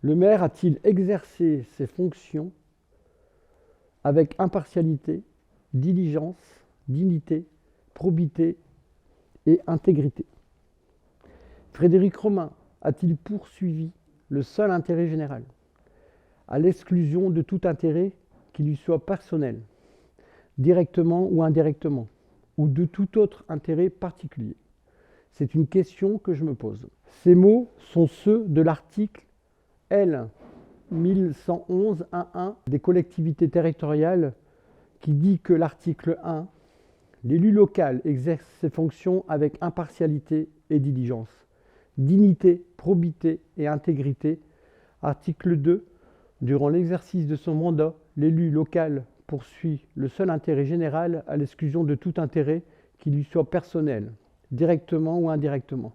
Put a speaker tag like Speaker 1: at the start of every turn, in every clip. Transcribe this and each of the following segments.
Speaker 1: Le maire a-t-il exercé ses fonctions avec impartialité, diligence, dignité, probité et intégrité? Frédéric Romain a-t-il poursuivi le seul intérêt général, à l'exclusion de tout intérêt qui lui soit personnel, directement ou indirectement, ou de tout autre intérêt particulier? C'est une question que je me pose. Ces mots sont ceux de l'article L. 1111-1-1 des collectivités territoriales qui dit que l'article 1, l'élu local exerce ses fonctions avec impartialité et diligence, dignité, probité et intégrité. Article 2, durant l'exercice de son mandat, l'élu local poursuit le seul intérêt général à l'exclusion de tout intérêt qui lui soit personnel, directement ou indirectement,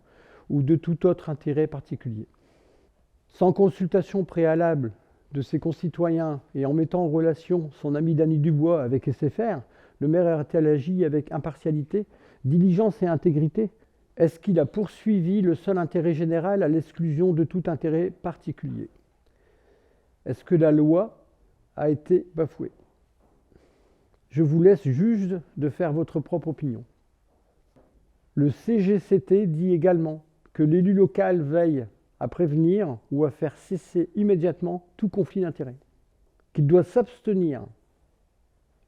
Speaker 1: ou de tout autre intérêt particulier. Sans consultation préalable de ses concitoyens et en mettant en relation son ami Dany Dubois avec SFR, le maire a-t-il agi avec impartialité, diligence et intégrité? Est-ce qu'il a poursuivi le seul intérêt général à l'exclusion de tout intérêt particulier? Est-ce que la loi a été bafouée? Je vous laisse juge de faire votre propre opinion. Le CGCT dit également que l'élu local veille à prévenir ou à faire cesser immédiatement tout conflit d'intérêts, qu'il doit s'abstenir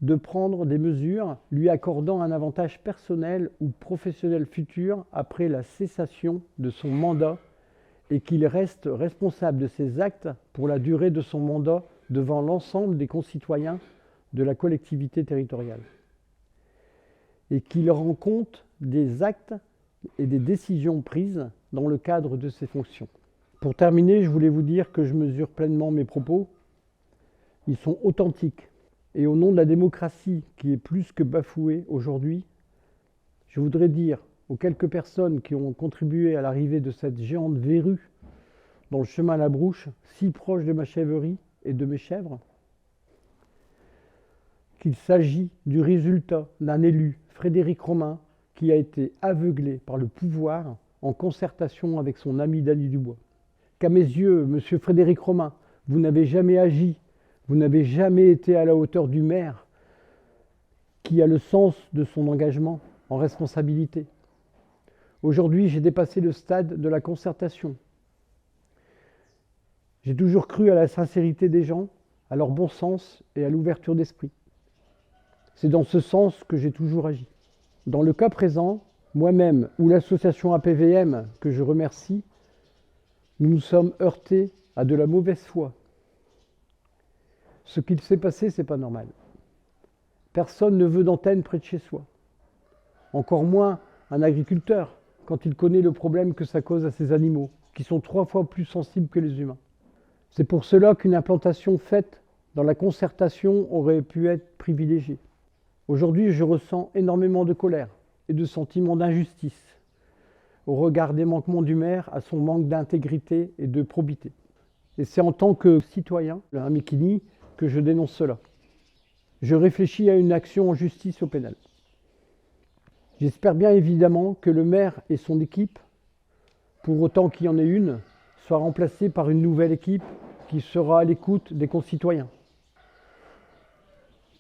Speaker 1: de prendre des mesures lui accordant un avantage personnel ou professionnel futur après la cessation de son mandat et qu'il reste responsable de ses actes pour la durée de son mandat devant l'ensemble des concitoyens de la collectivité territoriale et qu'il rend compte des actes et des décisions prises dans le cadre de ses fonctions. Pour terminer, je voulais vous dire que je mesure pleinement mes propos. Ils sont authentiques. Et au nom de la démocratie qui est plus que bafouée aujourd'hui, je voudrais dire aux quelques personnes qui ont contribué à l'arrivée de cette géante verrue dans le chemin à la Brouche, si proche de ma chèvrerie et de mes chèvres, qu'il s'agit du résultat d'un élu, Frédéric Romain, qui a été aveuglé par le pouvoir en concertation avec son ami Dany Dubois. Qu'à mes yeux, monsieur Frédéric Romain, vous n'avez jamais agi, vous n'avez jamais été à la hauteur du maire qui a le sens de son engagement en responsabilité. Aujourd'hui, j'ai dépassé le stade de la concertation. J'ai toujours cru à la sincérité des gens, à leur bon sens et à l'ouverture d'esprit. C'est dans ce sens que j'ai toujours agi. Dans le cas présent, moi-même ou l'association APVM, que je remercie, nous nous sommes heurtés à de la mauvaise foi. Ce qu'il s'est passé, c'est pas normal. Personne ne veut d'antenne près de chez soi. Encore moins un agriculteur, quand il connaît le problème que ça cause à ses animaux, qui sont 3 fois plus sensibles que les humains. C'est pour cela qu'une implantation faite dans la concertation aurait pu être privilégiée. Aujourd'hui, je ressens énormément de colère et de sentiments d'injustice au regard des manquements du maire à son manque d'intégrité et de probité. Et c'est en tant que citoyen, un Mikini, que je dénonce cela. Je réfléchis à une action en justice au pénal. J'espère bien évidemment que le maire et son équipe, pour autant qu'il y en ait une, soient remplacés par une nouvelle équipe qui sera à l'écoute des concitoyens.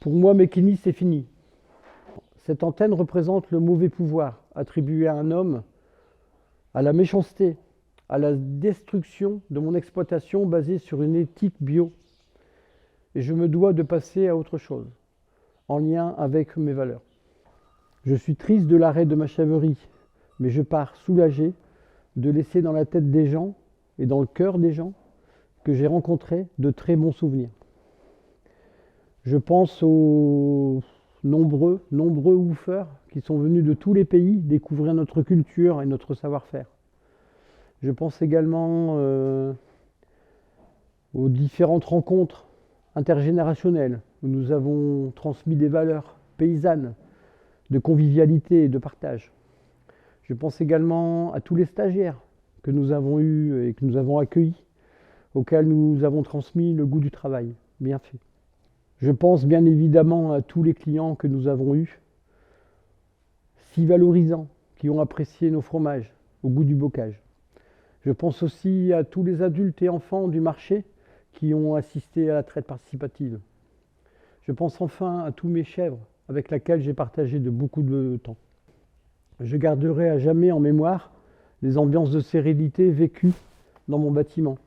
Speaker 1: Pour moi, Mikini, c'est fini. Cette antenne représente le mauvais pouvoir attribué à un homme, à la méchanceté, à la destruction de mon exploitation basée sur une éthique bio. Et je me dois de passer à autre chose, en lien avec mes valeurs. Je suis triste de l'arrêt de ma chèvrerie, mais je pars soulagé de laisser dans la tête des gens et dans le cœur des gens que j'ai rencontrés de très bons souvenirs. Je pense aux nombreux woofers qui sont venus de tous les pays découvrir notre culture et notre savoir-faire. Je pense également aux différentes rencontres intergénérationnelles où nous avons transmis des valeurs paysannes de convivialité et de partage. Je pense également à tous les stagiaires que nous avons eus et que nous avons accueillis, auxquels nous avons transmis le goût du travail bien fait. Je pense bien évidemment à tous les clients que nous avons eus, si valorisants, qui ont apprécié nos fromages au goût du bocage. Je pense aussi à tous les adultes et enfants du marché qui ont assisté à la traite participative. Je pense enfin à tous mes chèvres avec lesquels j'ai partagé beaucoup de temps. Je garderai à jamais en mémoire les ambiances de sérénité vécues dans mon bâtiment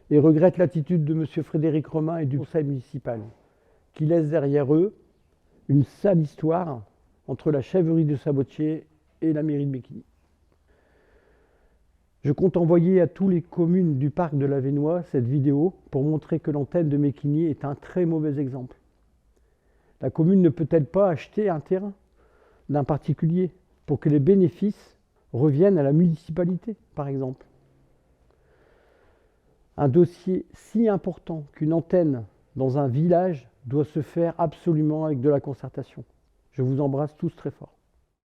Speaker 1: et regrette l'attitude de M. Frédéric Romain et du conseil municipal, qui laissent derrière eux une sale histoire entre la chèvrerie de Sabotier et la mairie de Méquigny. Je compte envoyer à toutes les communes du parc de la Vénois cette vidéo pour montrer que l'antenne de Méquigny est un très mauvais exemple. La commune ne peut-elle pas acheter un terrain d'un particulier pour que les bénéfices reviennent à la municipalité, par exemple? Un dossier si important qu'une antenne dans un village doit se faire absolument avec de la concertation. Je vous embrasse tous très fort.